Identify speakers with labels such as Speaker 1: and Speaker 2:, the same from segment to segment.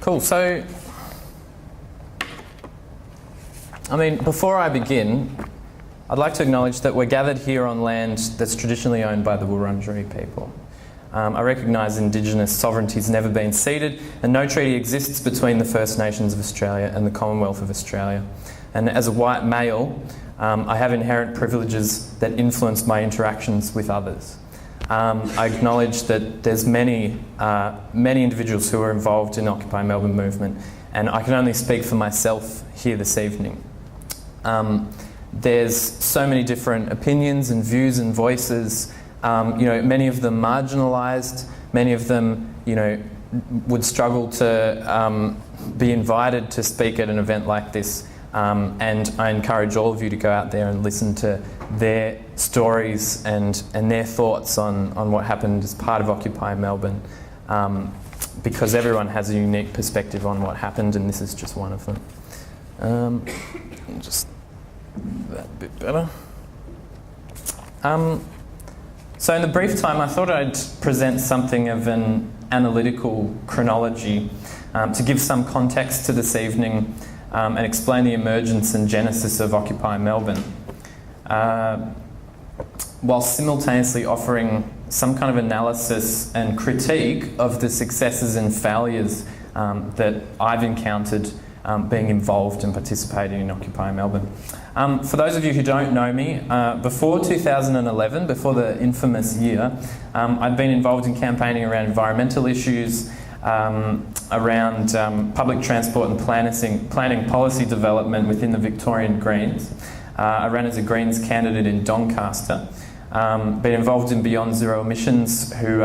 Speaker 1: Cool. So, before I begin, I'd like to acknowledge that we're gathered here on land that's traditionally owned by the Wurundjeri people. I recognise Indigenous sovereignty has never been ceded, and no treaty exists between the First Nations of Australia and the Commonwealth of Australia. And as a white male, I have inherent privileges that influence my interactions with others. I acknowledge that there's many individuals who are involved in the Occupy Melbourne movement, and I can only speak for myself here this evening. There's so many different opinions and views and voices. Many of them marginalised, many of them, would struggle to be invited to speak at an event like this. And I encourage all of you to go out there and listen to their stories and their thoughts on what happened as part of Occupy Melbourne, because everyone has a unique perspective on what happened, and this is just one of them. Just that bit better. So in the brief time, I thought I'd present something of an analytical chronology to give some context to this evening and explain the emergence and genesis of Occupy Melbourne, while simultaneously offering some kind of analysis and critique of the successes and failures that I've encountered being involved and participating in Occupy Melbourne. For those of you who don't know me, before 2011, before the infamous year, I'd been involved in campaigning around environmental issues, around public transport and planning policy development within the Victorian Greens. I ran as a Greens candidate in Doncaster. Been involved in Beyond Zero Emissions, who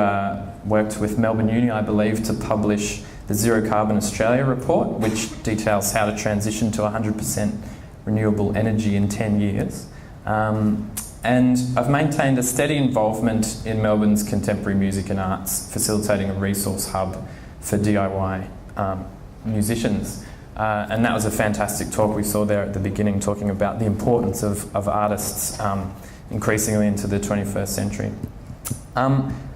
Speaker 1: worked with Melbourne Uni, I believe, to publish the Zero Carbon Australia report, which details how to transition to 100% renewable energy in 10 years. And I've maintained a steady involvement in Melbourne's contemporary music and arts, facilitating a resource hub for DIY musicians. And that was a fantastic talk we saw there at the beginning, talking about the importance of artists increasingly into the 21st century.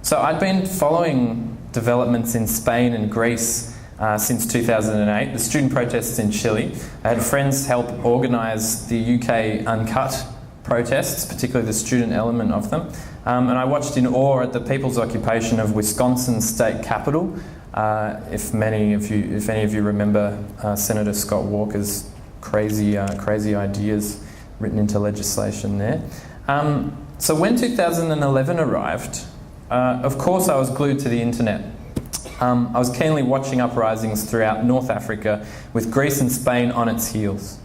Speaker 1: So I'd been following developments in Spain and Greece since 2008, the student protests in Chile. I had friends help organise the UK Uncut protests, particularly the student element of them. And I watched in awe at the people's occupation of Wisconsin's state capitol. If any of you remember Senator Scott Walker's crazy ideas written into legislation there. So when 2011 arrived, of course I was glued to the internet. I was keenly watching uprisings throughout North Africa, with Greece and Spain on its heels.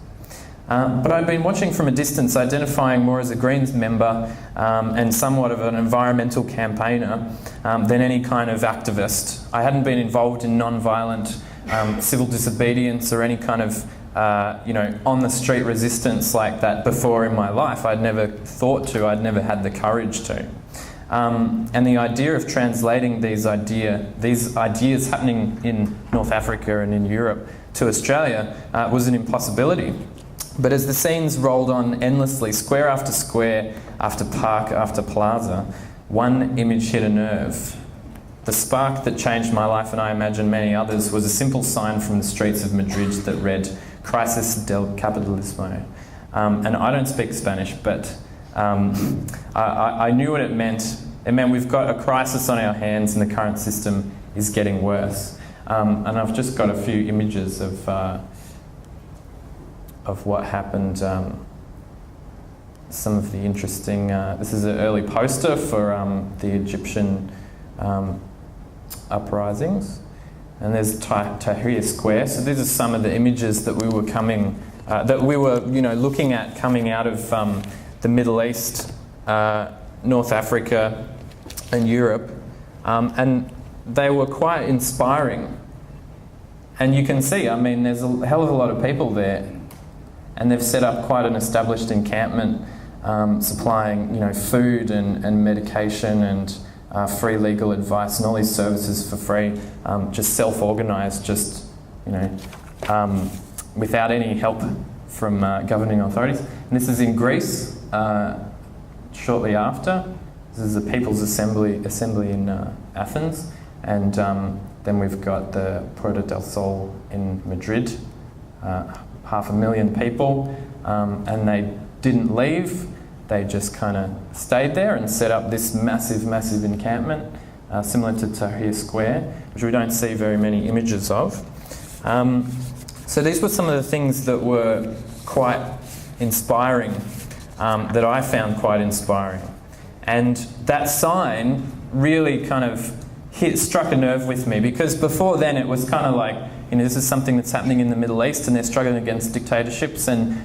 Speaker 1: But I'd been watching from a distance, identifying more as a Greens member and somewhat of an environmental campaigner than any kind of activist. I hadn't been involved in non-violent civil disobedience or any kind of on-the-street resistance like that before in my life. I'd never thought to, I'd never had the courage to. And the idea of translating these ideas happening in North Africa and in Europe to Australia was an impossibility. But as the scenes rolled on endlessly, square after square, after park after plaza, one image hit a nerve. The spark that changed my life, and I imagine many others, was a simple sign from the streets of Madrid that read, "Crisis del Capitalismo." And I don't speak Spanish, but I knew what it meant. It meant we've got a crisis on our hands and the current system is getting worse. And I've just got a few images of what happened. Some of the interesting... this is an early poster for the Egyptian uprisings. And there's Tahrir Square. So these are some of the images that we were looking at coming out of the Middle East, North Africa and Europe, and they were quite inspiring. And you can see, there's a hell of a lot of people there, and they've set up quite an established encampment, supplying food and medication and free legal advice and all these services for free, just self-organised, without any help from governing authorities. And this is in Greece, shortly after. This is the People's Assembly in Athens, and Then we've got the Puerta del Sol in Madrid, 500,000 people, and they didn't leave. They just kind of stayed there and set up this massive encampment, similar to Tahrir Square, which we don't see very many images of. So these were some of the things that were quite inspiring, that I found quite inspiring. And that sign really kind of struck a nerve with me, because before then it was kind of like, this is something that's happening in the Middle East and they're struggling against dictatorships, and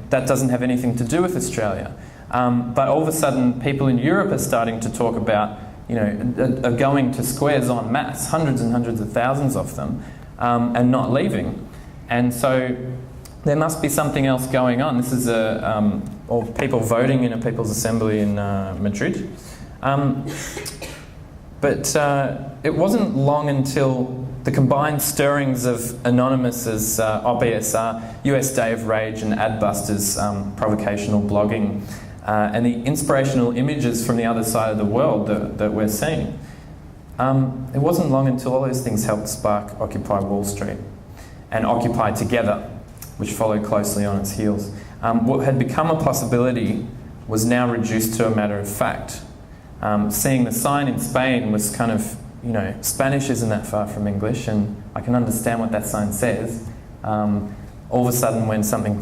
Speaker 1: that doesn't have anything to do with Australia. But all of a sudden people in Europe are starting to talk about, are going to squares en masse, hundreds and hundreds of thousands of them, and not leaving. And so there must be something else going on. This is or people voting in a People's Assembly in Madrid. But it wasn't long until the combined stirrings of Anonymous's OBSR, US Day of Rage, and Adbusters provocational blogging, and the inspirational images from the other side of the world that we're seeing. It wasn't long until all those things helped spark Occupy Wall Street and Occupy Together, which followed closely on its heels. What had become a possibility was now reduced to a matter of fact. Seeing the sign in Spain was kind of, Spanish isn't that far from English, and I can understand what that sign says. All of a sudden, when something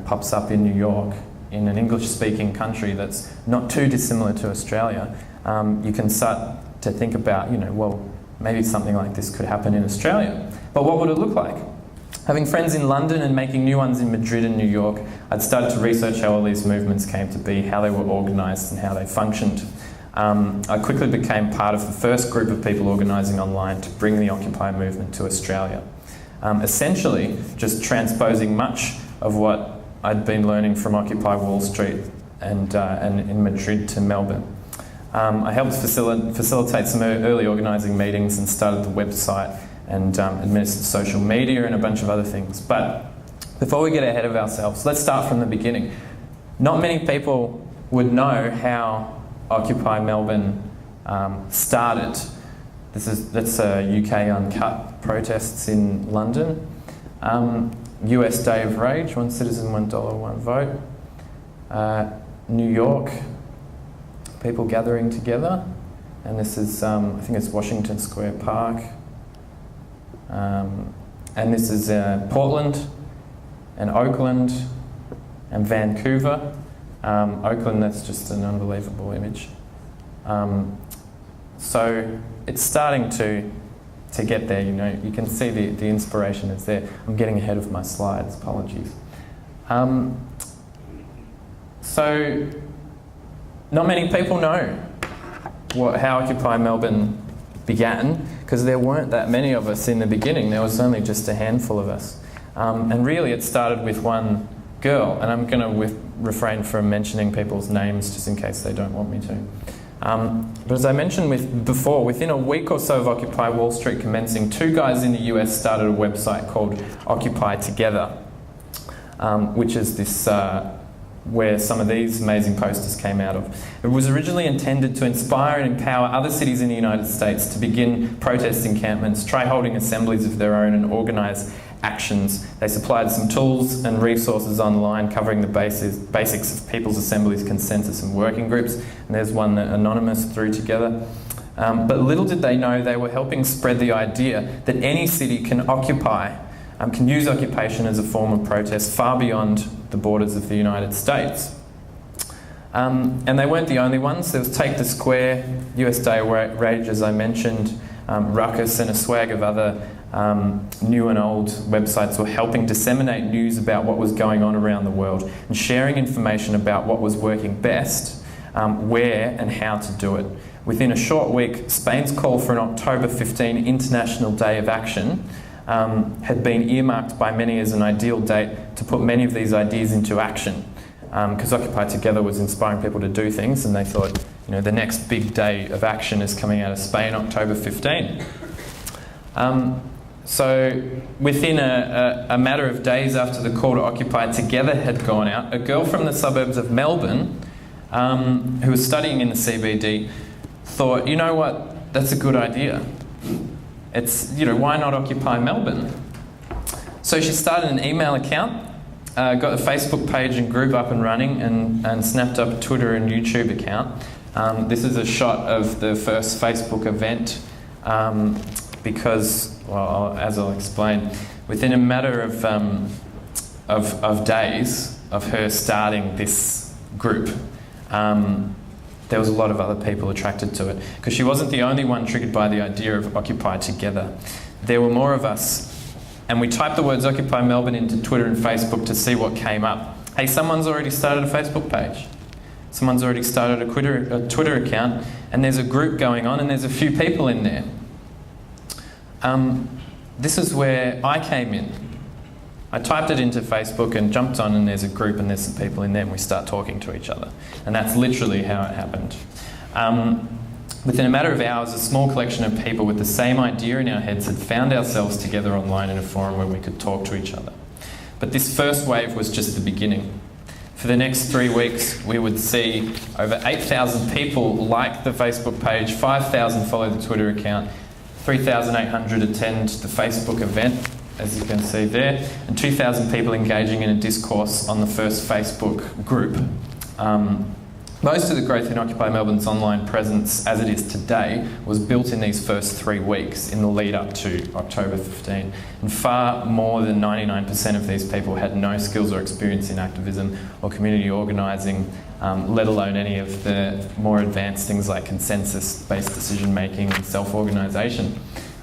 Speaker 1: pops up in New York, in an English-speaking country that's not too dissimilar to Australia, you can start to think about, well, maybe something like this could happen in Australia. But what would it look like? Having friends in London and making new ones in Madrid and New York, I'd started to research how all these movements came to be, how they were organised and how they functioned. I quickly became part of the first group of people organising online to bring the Occupy movement to Australia. Essentially, just transposing much of what I'd been learning from Occupy Wall Street and in Madrid to Melbourne. I helped facilitate some early organising meetings and started the website and administered social media and a bunch of other things. But before we get ahead of ourselves, let's start from the beginning. Not many people would know how Occupy Melbourne started. That's UK Uncut protests in London. US Day of Rage, $1 citizen, $1, $1 vote. New York, people gathering together. And this is, I think it's Washington Square Park. And this is Portland and Oakland and Vancouver. Oakland, that's just an unbelievable image. So it's starting to get there, you can see the inspiration is there. I'm getting ahead of my slides, apologies. So not many people know how Occupy Melbourne began, because there weren't that many of us in the beginning. There was only just a handful of us. And really it started with one girl, and I'm going to refrain from mentioning people's names just in case they don't want me to. But as I mentioned before, within a week or so of Occupy Wall Street commencing, two guys in the US started a website called Occupy Together, which is this where some of these amazing posters came out of. It was originally intended to inspire and empower other cities in the United States to begin protest encampments, try holding assemblies of their own, and organise actions. They supplied some tools and resources online covering the basics of people's assemblies, consensus and working groups. And there's one that Anonymous threw together. But little did they know they were helping spread the idea that any city can occupy, can use occupation as a form of protest far beyond the borders of the United States. And they weren't the only ones. There was Take the Square, US Day of Rage, as I mentioned, Ruckus, and a swag of other new and old websites were helping disseminate news about what was going on around the world and sharing information about what was working best, where and how to do it. Within a short week, Spain's call for an October 15 International Day of Action had been earmarked by many as an ideal date to put many of these ideas into action, because Occupy Together was inspiring people to do things, and they thought, the next big day of action is coming out of Spain, October 15. So within a matter of days after the call to Occupy Together had gone out, a girl from the suburbs of Melbourne, who was studying in the CBD, thought, you know what, that's a good idea. it's, why not Occupy Melbourne? So she started an email account, got a Facebook page and group up and running, and snapped up a Twitter and YouTube account. This is a shot of the first Facebook event because, well, as I'll explain, within a matter of days of her starting this group, there was a lot of other people attracted to it, because she wasn't the only one triggered by the idea of Occupy Together. There were more of us, and we typed the words Occupy Melbourne into Twitter and Facebook to see what came up. Hey, someone's already started a Facebook page. Someone's already started a Twitter account, and there's a group going on, and there's a few people in there. This is where I came in. I typed it into Facebook and jumped on, and there's a group and there's some people in there, and we start talking to each other. And that's literally how it happened. Within a matter of hours, a small collection of people with the same idea in our heads had found ourselves together online in a forum where we could talk to each other. But this first wave was just the beginning. For the next 3 weeks, we would see over 8,000 people like the Facebook page, 5,000 follow the Twitter account, 3,800 attend the Facebook event, as you can see there, and 2,000 people engaging in a discourse on the first Facebook group. Most of the growth in Occupy Melbourne's online presence, as it is today, was built in these first 3 weeks in the lead up to October 15. And far more than 99% of these people had no skills or experience in activism or community organising, let alone any of the more advanced things like consensus-based decision-making and self-organisation.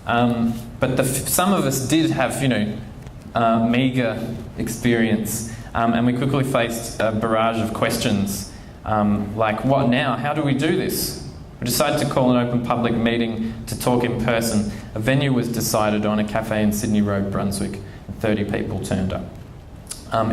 Speaker 1: But some of us did have, meagre experience, and we quickly faced a barrage of questions. Like, what now? How do we do this? We decided to call an open public meeting to talk in person. A venue was decided on, a cafe in Sydney Road, Brunswick, and 30 people turned up.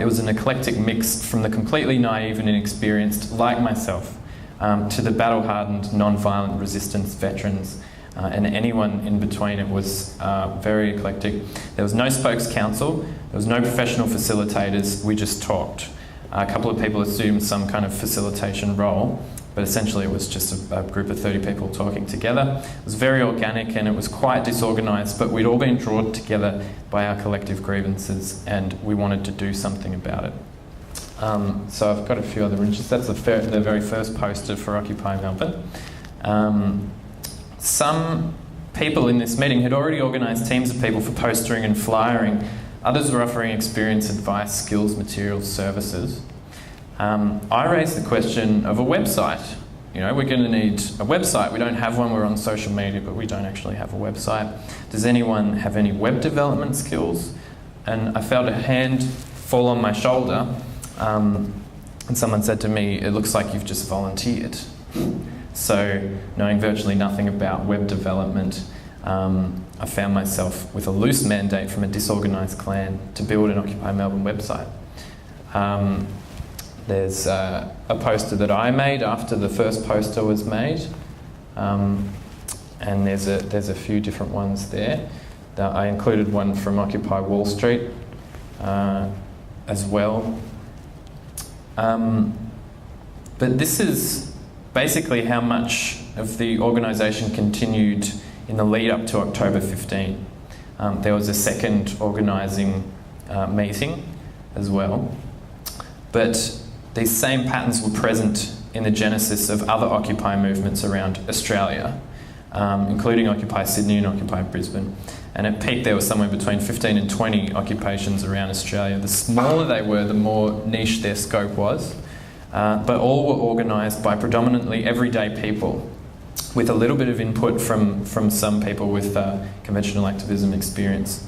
Speaker 1: It was an eclectic mix from the completely naive and inexperienced, like myself, to the battle-hardened, non-violent resistance veterans, and anyone in between. It was very eclectic. There was no spokes council, there was no professional facilitators, we just talked. A couple of people assumed some kind of facilitation role, but essentially it was just a group of 30 people talking together. It was very organic and it was quite disorganised, but we'd all been drawn together by our collective grievances and we wanted to do something about it. So I've got a few other images. That's the very first poster for Occupy Melbourne. Some people in this meeting had already organised teams of people for postering and flyering. Others were offering experience, advice, skills, materials, services. I raised the question of a website. We're going to need a website. We don't have one. We're on social media, but we don't actually have a website. Does anyone have any web development skills? And I felt a hand fall on my shoulder, and someone said to me, "It looks like you've just volunteered." So, knowing virtually nothing about web development, I found myself with a loose mandate from a disorganised clan to build an Occupy Melbourne website. There's a poster that I made after the first poster was made, and there's a few different ones there. I included one from Occupy Wall Street as well. But this is basically how much of the organisation continued in the lead up to October 15. There was a second organising meeting as well. But these same patterns were present in the genesis of other Occupy movements around Australia, including Occupy Sydney and Occupy Brisbane. And at peak there was somewhere between 15 and 20 occupations around Australia. The smaller they were, the more niche their scope was. But all were organised by predominantly everyday people, with a little bit of input from some people with conventional activism experience.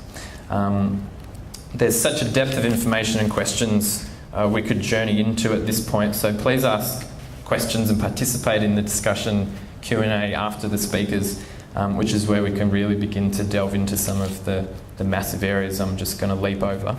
Speaker 1: There's such a depth of information and questions we could journey into at this point, so please ask questions and participate in the discussion Q&A after the speakers, which is where we can really begin to delve into some of the massive areas I'm just going to leap over.